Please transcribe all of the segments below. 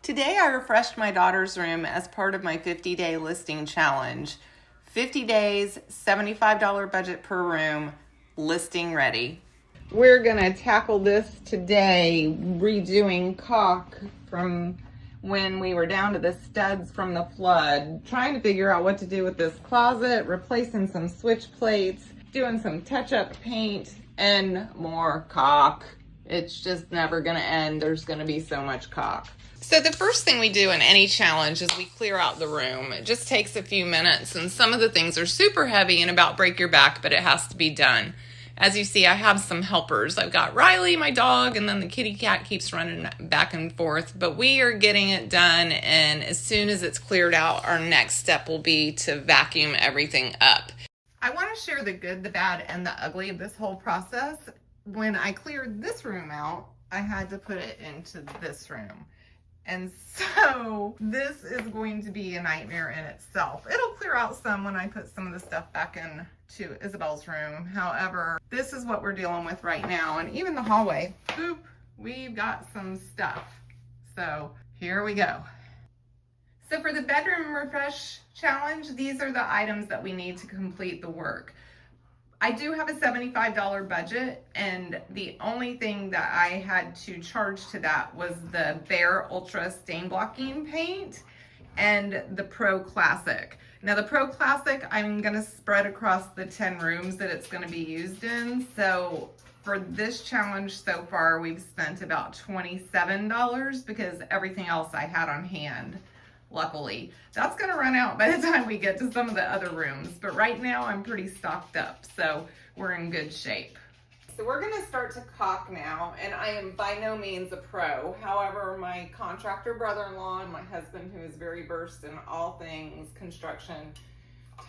Today I refreshed my daughter's room as part of my 50-day listing challenge. 50 days, $75 budget per room, listing ready. We're gonna tackle this today, redoing caulk from when we were down to the studs from the flood, trying to figure out what to do with this closet, replacing some switch plates, doing some touch-up paint, and more caulk. It's just never gonna end. There's gonna be so much caulk. So the first thing we do in any challenge is we clear out the room. It just takes a few minutes, and some of the things are super heavy and about break your back, but it has to be done. As you see, I have some helpers. I've got Riley, my dog, and then the kitty cat keeps running back and forth, but we are getting it done, and as soon as it's cleared out, our next step will be to vacuum everything up. I want to share the good, the bad, and the ugly of this whole process. When I cleared this room out, I had to put it into this room. And so this is going to be a nightmare in itself. It'll clear out some when I put some of the stuff back into Isabel's room. However, this is what we're dealing with right now. And even the hallway, boop, we've got some stuff. So here we go. So for the bedroom refresh challenge, these are the items that we need to complete the work. I do have a $75 budget, and the only thing that I had to charge to that was the Bare Ultra stain blocking paint and the Pro Classic. Now the Pro Classic, I'm gonna spread across the 10 rooms that it's gonna be used in. So for this challenge so far, we've spent about $27 because everything else I had on hand. Luckily, that's gonna run out by the time we get to some of the other rooms, but right now I'm pretty stocked up, so we're in good shape. So we're gonna start to caulk now, and I am by no means a pro. However, my contractor brother-in-law and my husband, who is very versed in all things construction,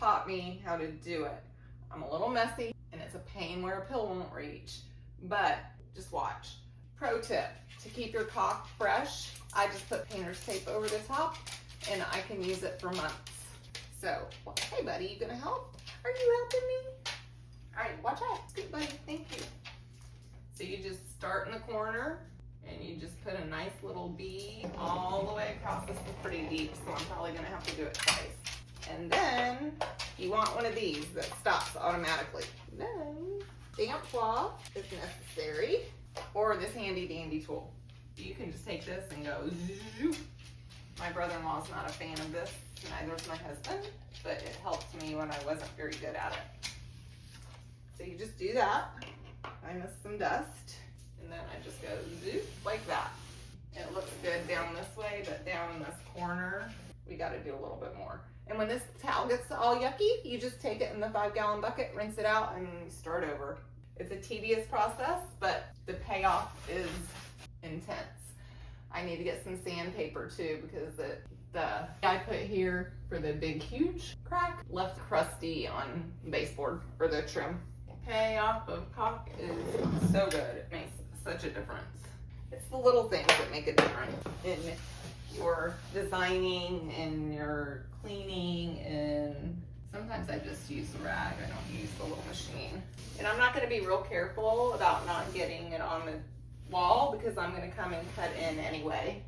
taught me how to do it. I'm a little messy, and it's a pain where a pill won't reach, but just watch. Pro tip, to keep your caulk fresh, I just put painter's tape over the top, and I can use it for months. So, hey buddy, you gonna help? Are you helping me? All right, watch out. Good buddy, thank you. So you just start in the corner, and you just put a nice little bead all the way across. This is pretty deep, so I'm probably gonna have to do it twice. And then you want one of these that stops automatically. Then damp cloth is necessary, or this handy dandy tool. You can just take this and go zoom. My brother-in-law is not a fan of this, neither is my husband, but it helped me when I wasn't very good at it. So you just do that. I missed some dust, and then I just go zoom like that. It looks good down this way, but down in this corner, we got to do a little bit more. And when this towel gets all yucky, you just take it in the 5-gallon bucket, rinse it out, and start over. It's a tedious process, but the payoff is intense. I need to get some sandpaper too, because the I put here for the big huge crack left crusty on the baseboard for the trim. Payoff of caulk is so good. It makes such a difference. It's the little things that make a difference in your designing and your cleaning, and sometimes I just use the rag. I don't use the little machine. And I'm not going to be real careful about not getting it on the wall, because I'm going to come and cut in anyway,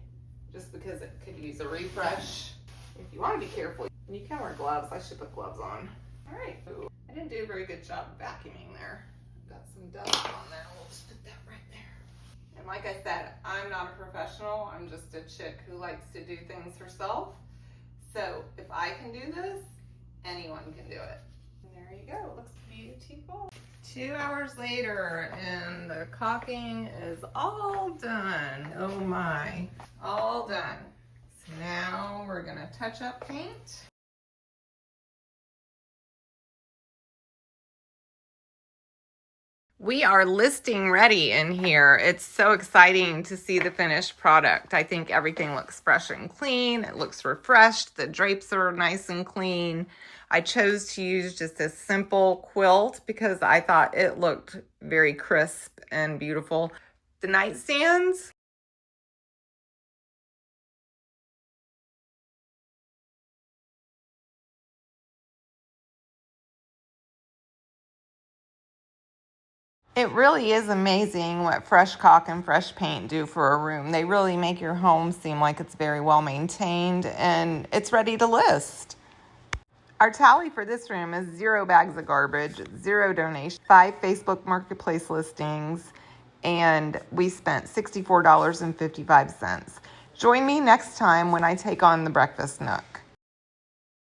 just because it could use a refresh. If you want to be careful, you can wear gloves. I should put gloves on. All right. Ooh, I didn't do a very good job vacuuming there. Got some dust on there. We'll just put that right there. And like I said, I'm not a professional. I'm just a chick who likes to do things herself. So if I can do this, anyone can do it. And there you go. It looks beautiful. 2 hours later, and the caulking is all done. Oh my, all done. So now we're gonna touch up paint. We are listing ready in here. It's so exciting to see the finished product. I think everything looks fresh and clean. It looks refreshed. The drapes are nice and clean. I chose to use just a simple quilt because I thought it looked very crisp and beautiful. The nightstands, It really is amazing what fresh caulk and fresh paint do for a room. They really make your home seem like it's very well maintained and it's ready to list. Our tally for this room is 0 bags of garbage, 0 donations, 5 Facebook Marketplace listings, and we spent $64.55. Join me next time when I take on the Breakfast Nook.